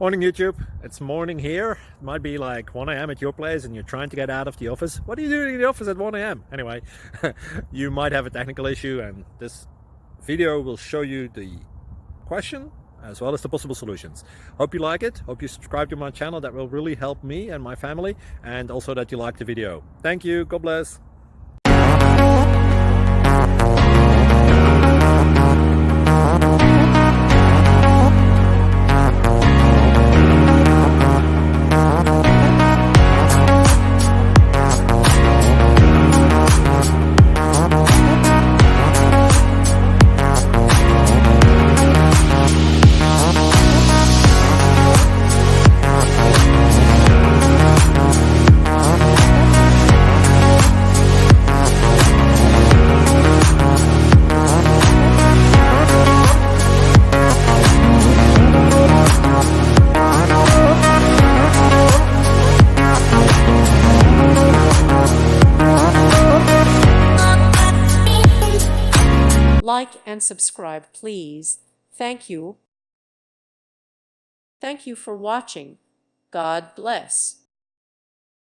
Morning YouTube, it's morning here. It might be like 1 a.m. at your place and you're trying to get out of the office. What are you doing in the office at 1 a.m? Anyway, you might have a technical issue and this video will show you the question as well as the possible solutions. Hope you like it, hope you subscribe to my channel. That will really help me and my family, and also that you like the video. Thank you, God bless. Like and subscribe, please. Thank you. Thank you for watching. God bless.